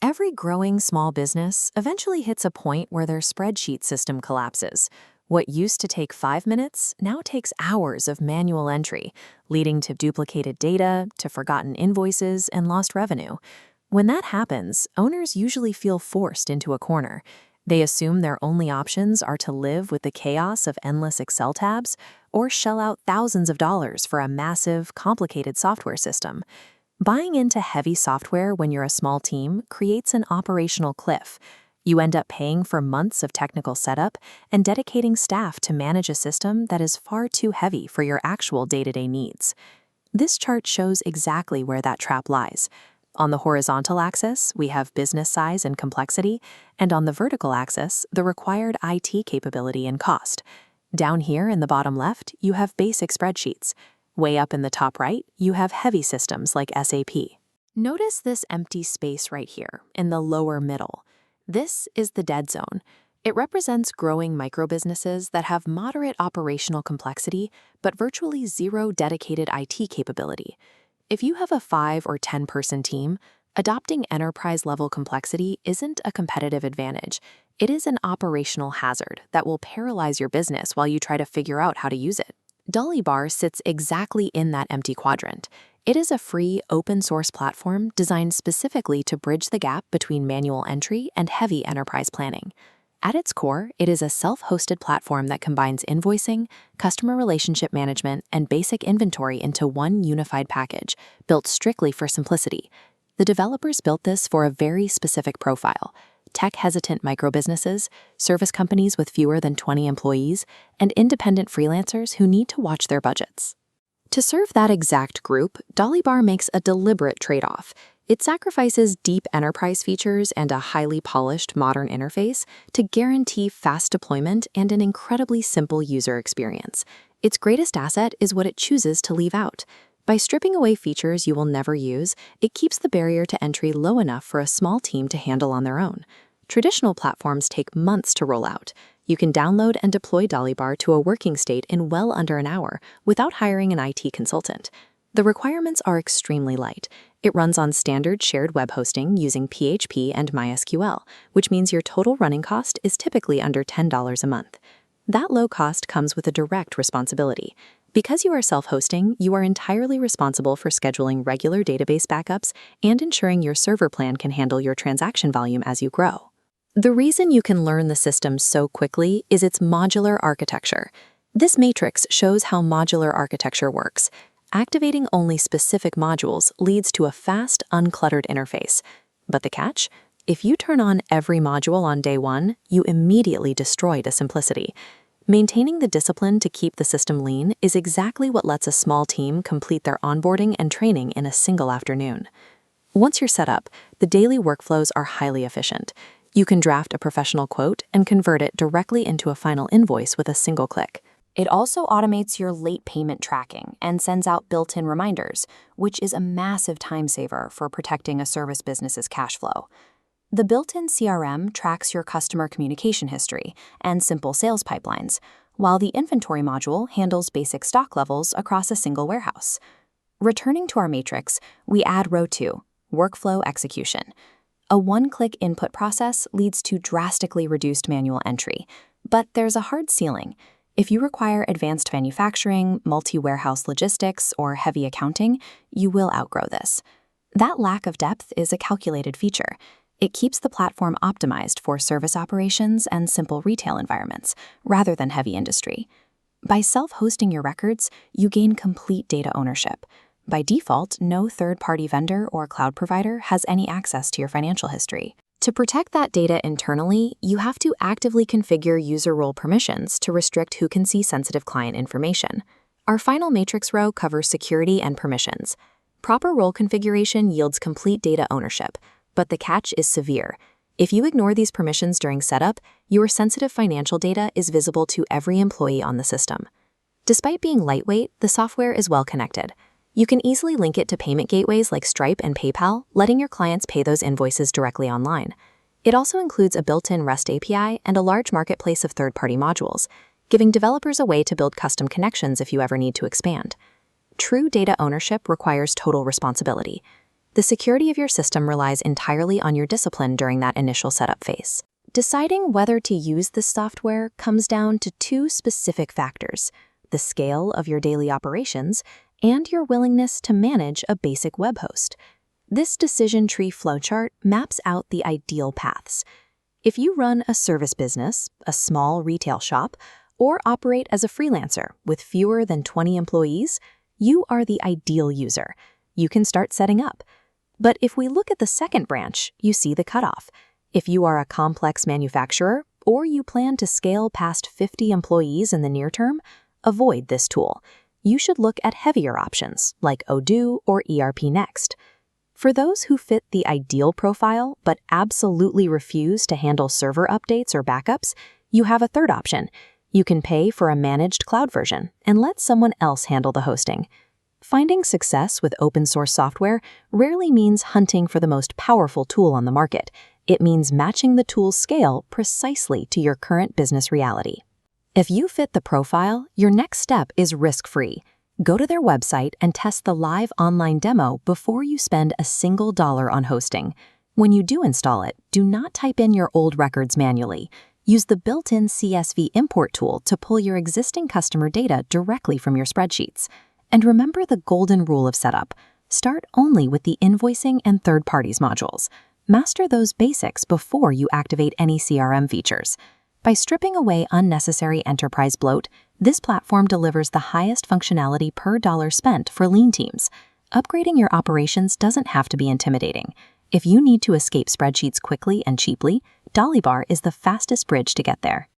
Every growing small business eventually hits a point where their spreadsheet system collapses. What used to take 5 minutes now takes hours of manual entry, leading to duplicated data, to forgotten invoices, and lost revenue. When that happens, owners usually feel forced into a corner. They assume their only options are to live with the chaos of endless Excel tabs or shell out thousands of dollars for a massive, complicated software system. Buying into heavy software when you're a small team creates an operational cliff. You end up paying for months of technical setup and dedicating staff to manage a system that is far too heavy for your actual day-to-day needs. This chart shows exactly where that trap lies. On the horizontal axis, we have business size and complexity, and on the vertical axis, the required IT capability and cost. Down here in the bottom left, you have basic spreadsheets. Way up in the top right, you have heavy systems like SAP. Notice this empty space right here, in the lower middle. This is the dead zone. It represents growing microbusinesses that have moderate operational complexity, but virtually zero dedicated IT capability. If you have a 5 or 10-person team, adopting enterprise-level complexity isn't a competitive advantage. It is an operational hazard that will paralyze your business while you try to figure out how to use it. Dolibarr sits exactly in that empty quadrant. It is a free, open-source platform designed specifically to bridge the gap between manual entry and heavy enterprise planning. At its core, it is a self-hosted platform that combines invoicing, customer relationship management, and basic inventory into one unified package, built strictly for simplicity. The developers built this for a very specific profile: tech-hesitant microbusinesses, service companies with fewer than 20 employees, and independent freelancers who need to watch their budgets. To serve that exact group, Dolibarr makes a deliberate trade-off. It sacrifices deep enterprise features and a highly polished modern interface to guarantee fast deployment and an incredibly simple user experience. Its greatest asset is what it chooses to leave out. By stripping away features you will never use, it keeps the barrier to entry low enough for a small team to handle on their own. Traditional platforms take months to roll out. You can download and deploy Dolibarr to a working state in well under an hour without hiring an IT consultant. The requirements are extremely light. It runs on standard shared web hosting using PHP and MySQL, which means your total running cost is typically under $10 a month. That low cost comes with a direct responsibility. Because you are self-hosting, you are entirely responsible for scheduling regular database backups and ensuring your server plan can handle your transaction volume as you grow. The reason you can learn the system so quickly is its modular architecture. This matrix shows how modular architecture works. Activating only specific modules leads to a fast, uncluttered interface. But the catch? If you turn on every module on day one, you immediately destroy the simplicity. Maintaining the discipline to keep the system lean is exactly what lets a small team complete their onboarding and training in a single afternoon. Once you're set up, the daily workflows are highly efficient. You can draft a professional quote and convert it directly into a final invoice with a single click. It also automates your late payment tracking and sends out built-in reminders, which is a massive time saver for protecting a service business's cash flow. The built-in CRM tracks your customer communication history and simple sales pipelines, while the inventory module handles basic stock levels across a single warehouse. Returning to our matrix, we add row 2, workflow execution. A one-click input process leads to drastically reduced manual entry, but there's a hard ceiling. If you require advanced manufacturing, multi-warehouse logistics, or heavy accounting, you will outgrow this. That lack of depth is a calculated feature. It keeps the platform optimized for service operations and simple retail environments, rather than heavy industry. By self-hosting your records, you gain complete data ownership. By default, no third-party vendor or cloud provider has any access to your financial history. To protect that data internally, you have to actively configure user role permissions to restrict who can see sensitive client information. Our final matrix row covers security and permissions. Proper role configuration yields complete data ownership, but the catch is severe. If you ignore these permissions during setup, your sensitive financial data is visible to every employee on the system. Despite being lightweight, the software is well connected. You can easily link it to payment gateways like Stripe and PayPal, letting your clients pay those invoices directly online. It also includes a built-in REST API and a large marketplace of third-party modules, giving developers a way to build custom connections if you ever need to expand. True data ownership requires total responsibility. The security of your system relies entirely on your discipline during that initial setup phase. Deciding whether to use this software comes down to two specific factors: the scale of your daily operations and your willingness to manage a basic web host. This decision tree flowchart maps out the ideal paths. If you run a service business, a small retail shop, or operate as a freelancer with fewer than 20 employees, you are the ideal user. You can start setting up. But if we look at the second branch, you see the cutoff. If you are a complex manufacturer, or you plan to scale past 50 employees in the near term, avoid this tool. You should look at heavier options like Odoo or ERP Next. For those who fit the ideal profile but absolutely refuse to handle server updates or backups, you have a third option. You can pay for a managed cloud version and let someone else handle the hosting. Finding success with open source software rarely means hunting for the most powerful tool on the market. It means matching the tool's scale precisely to your current business reality. If you fit the profile, your next step is risk-free. Go to their website and test the live online demo before you spend a single dollar on hosting. When you do install it, do not type in your old records manually. Use the built-in CSV import tool to pull your existing customer data directly from your spreadsheets. And remember the golden rule of setup. Start only with the invoicing and third parties modules. Master those basics before you activate any CRM features. By stripping away unnecessary enterprise bloat, this platform delivers the highest functionality per dollar spent for lean teams. Upgrading your operations doesn't have to be intimidating. If you need to escape spreadsheets quickly and cheaply, Dolibarr is the fastest bridge to get there.